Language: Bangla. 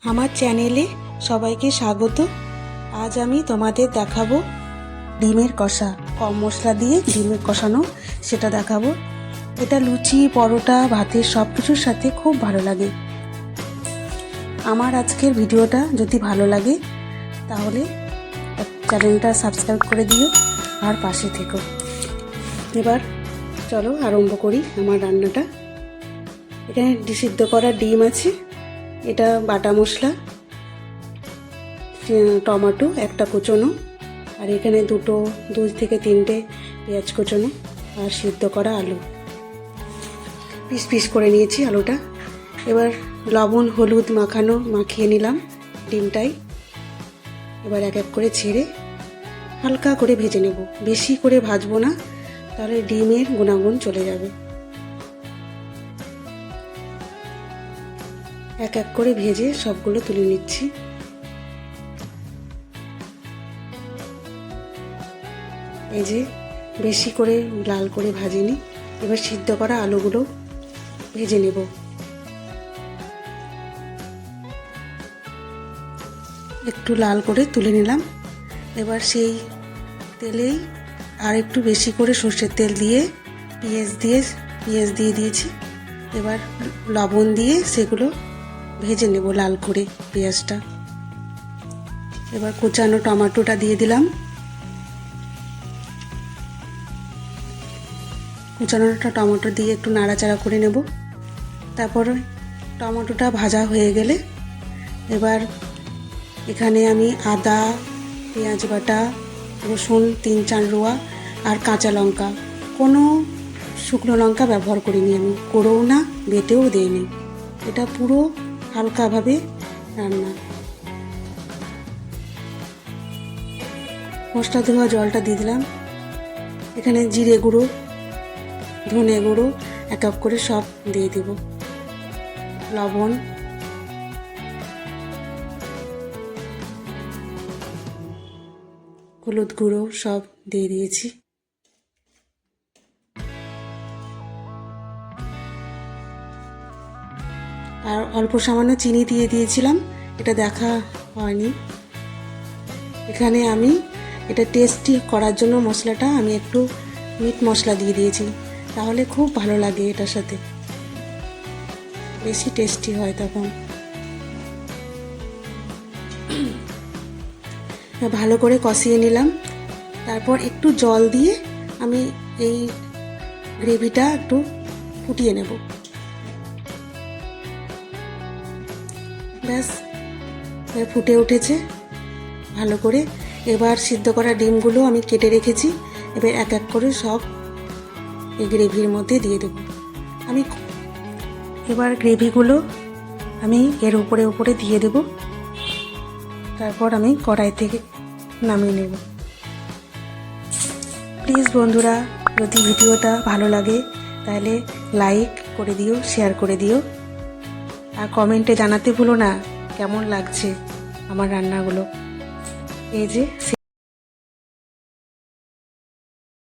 আমার চ্যানেলে সবাইকে স্বাগত। আজ আমি তোমাদের দেখাবো ডিমের কষা, কম মশলা দিয়ে ডিমের কষানো, সেটা দেখাবো। এটা লুচি, পরোটা, ভাতের সব কিছুর সাথে খুব ভালো লাগে। আমার আজকের ভিডিওটা যদি ভালো লাগে তাহলে চ্যানেলটা সাবস্ক্রাইব করে দিও আর পাশে থেকো। এবার চলো আরম্ভ করি আমার রান্নাটা। এখানে সিদ্ধ করা ডিম আছে, এটা বাটা মশলা, টমেটো একটা কুচোনো, আর এখানে দুই থেকে তিনটে পেঁয়াজ কুচোনো, আর সিদ্ধ করা আলু পিস পিস করে নিয়েছি আলুটা। এবার লবণ হলুদ মাখিয়ে নিলাম ডিমটাই। এবার এক এক করে ছেড়ে হালকা করে ভেজে নেব, বেশি করে ভাজবো না, তাহলে ডিমের গুণাগুণ চলে যাবে। এক এক করে ভেজে সবগুলো তুলে নিচ্ছি। এই যে বেশি করে লাল করে ভাজিনি। এবার সিদ্ধ করা আলুগুলো ভেজে নেব। একটু লাল করে তুলে নিলাম। এবার সেই তেলেই আর একটু বেশি করে সর্ষের তেল দিয়ে পেঁয়াজ দিয়ে দিয়েছি। এবার লবণ দিয়ে সেগুলো ভেজে নেব লাল করে পেঁয়াজটা। এবার কুচানো টমেটোটা দিয়ে দিলাম। কুচানোটা টমেটো দিয়ে একটু নাড়াচাড়া করে নেব। তারপর টমেটোটা ভাজা হয়ে গেলে এবার এখানে আমি আদা, পেঁয়াজ বাটা, রসুন 3-4 রোয়া আর কাঁচা লঙ্কা, কোনো শুকনো লঙ্কা ব্যবহার করিনি আমি, করেও না, বেটেও দিইনি। এটা পুরো হালকাভাবে রান্না। মশলা ধোয়া জলটা দিয়ে দিলাম। এখানে জিরে গুঁড়ো, ধনে গুঁড়ো এক এক করে সব দিয়ে দেব, লবণ, হলুদ গুঁড়ো সব দিয়ে দিয়েছি। আর অল্প সামান্য চিনি দিয়ে দিয়েছিলাম, এটা দেখা হয়নি। এখানে আমি এটা টেস্টি করার জন্য মশলাটা আমি একটু মিট মশলা দিয়ে দিয়েছি, তাহলে খুব ভালো লাগে, এটার সাথে বেশি টেস্টি হয় তখন। ভালো করে কষিয়ে নিলাম। তারপর একটু জল দিয়ে আমি এই গ্রেভিটা একটু ফুটিয়ে নেব। ব্যাস, ফুটে উঠেছে ভালো করে। এবার সিদ্ধ করা ডিমগুলো আমি কেটে রেখেছি, এবার এক এক করে সব এই গ্রেভির মধ্যে দিয়ে দেব। এবার গ্রেভিগুলো আমি এর উপরে দিয়ে দেব। তারপর আমি কড়াই থেকে নামিয়ে নেব। প্লিজ বন্ধুরা, যদি ভিডিওটা ভালো লাগে তাহলে লাইক করে দিও, শেয়ার করে দিও, আর কমেন্টে জানাতে ভুলো না কেমন লাগছে আমার রান্নাগুলো। এই যে